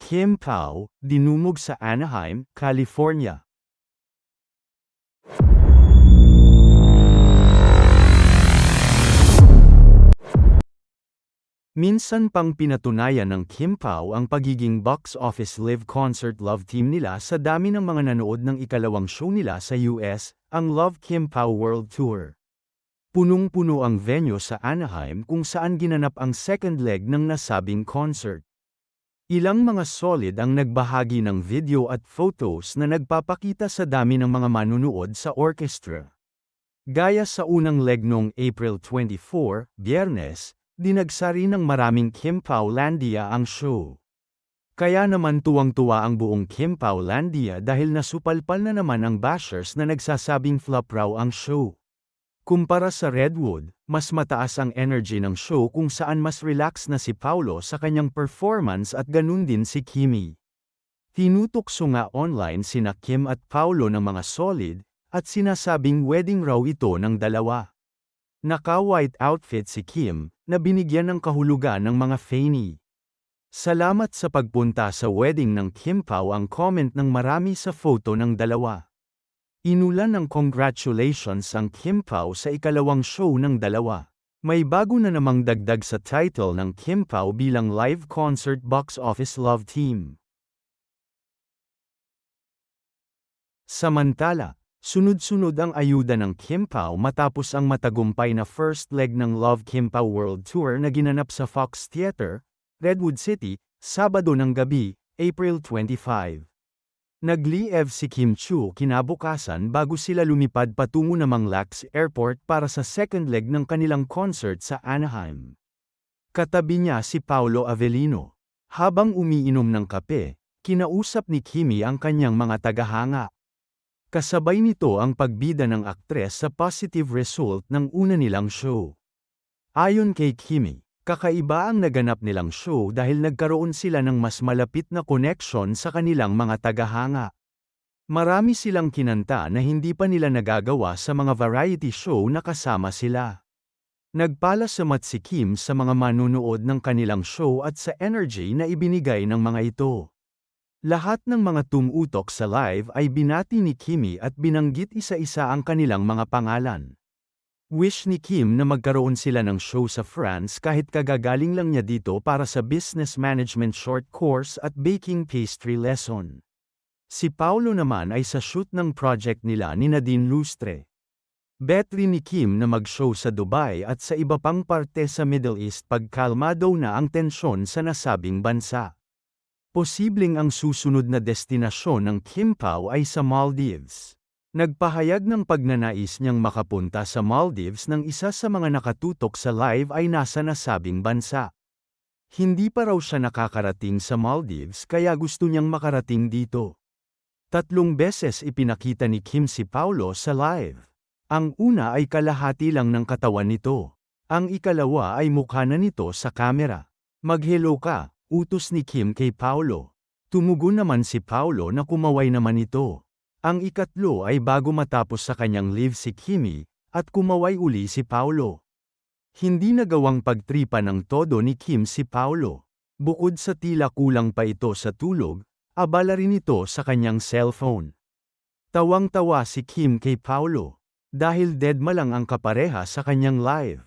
Kim Pao, dinumog sa Anaheim, California. Minsan pang pinatunayan ng Kim Pao ang pagiging box office live concert love team nila sa dami ng mga nanood ng ikalawang show nila sa US, ang Love Kim Pao World Tour. Punong-puno ang venue sa Anaheim kung saan ginanap ang second leg ng nasabing concert. Ilang mga solid ang nagbahagi ng video at photos na nagpapakita sa dami ng mga manunood sa orchestra. Gaya sa unang leg noong April 24, Biyernes, dinagsari ng maraming Kim Pao Landia ang show. Kaya naman tuwang-tuwa ang buong Kim Pao Landia dahil nasupalpal na naman ang bashers na nagsasabing flop raw ang show. Kumpara sa Redwood, mas mataas ang energy ng show kung saan mas relax na si Paulo sa kanyang performance at ganun din si Kimi. Tinutokso nga online sina Kim at Paulo ng mga solid, at sinasabing wedding raw ito ng dalawa. Naka-white outfit si Kim, na binigyan ng kahulugan ng mga fanny. Salamat sa pagpunta sa wedding ng Kim Pao ang comment ng marami sa photo ng dalawa. Inulan ng congratulations ang Kim Pao sa ikalawang show ng dalawa. May bago na namang dagdag sa title ng Kim Pao bilang live concert box office love team. Samantala, sunod-sunod ang ayuda ng Kim Pao matapos ang matagumpay na first leg ng Love Kim Pao World Tour na ginanap sa Fox Theater, Redwood City, Sabado ng gabi, April 25. Nag-leave si Kim Chiu kinabukasan bago sila lumipad patungo namang Lax Airport para sa second leg ng kanilang concert sa Anaheim. Katabi niya si Paolo Avellino. Habang umiinom ng kape, kinausap ni Kimi ang kanyang mga tagahanga. Kasabay nito ang pagbida ng aktres sa positive result ng una nilang show. Ayon kay Kimi, kakaiba ang naganap nilang show dahil nagkaroon sila ng mas malapit na connection sa kanilang mga tagahanga. Marami silang kinanta na hindi pa nila nagagawa sa mga variety show na kasama sila. Nagpalasamat si Kim sa mga manunood ng kanilang show at sa energy na ibinigay ng mga ito. Lahat ng mga tumutok sa live ay binati ni Kimi at binanggit isa-isa ang kanilang mga pangalan. Wish ni Kim na magkaroon sila ng show sa France kahit kagagaling lang niya dito para sa business management short course at baking pastry lesson. Si Paulo naman ay sa shoot ng project nila ni Nadine Lustre. Bet rin ni Kim na mag-show sa Dubai at sa iba pang parte sa Middle East pagkalma daw na ang tensyon sa nasabing bansa. Posibleng ang susunod na destinasyon ng Kim Pao ay sa Maldives. Nagpahayag ng pagnanais niyang makapunta sa Maldives ng isa sa mga nakatutok sa live ay nasa nasabing bansa. Hindi pa raw siya nakakarating sa Maldives kaya gusto niyang makarating dito. 3 beses ipinakita ni Kim si Paulo sa live. Ang una ay kalahati lang ng katawan nito. Ang ikalawa ay mukha na nito sa kamera. Mag-hello ka, utos ni Kim kay Paulo. Tumugon naman si Paulo na kumaway naman ito. Ang ikatlo ay bago matapos sa kanyang live si Kimi, at kumaway uli si Paulo. Hindi nagawang pagtripa ng todo ni Kim si Paulo. Bukod sa tila kulang pa ito sa tulog, abala rin ito sa kanyang cellphone. Tawang-tawa si Kim kay Paulo. Dahil deadma lang ang kapareha sa kanyang live.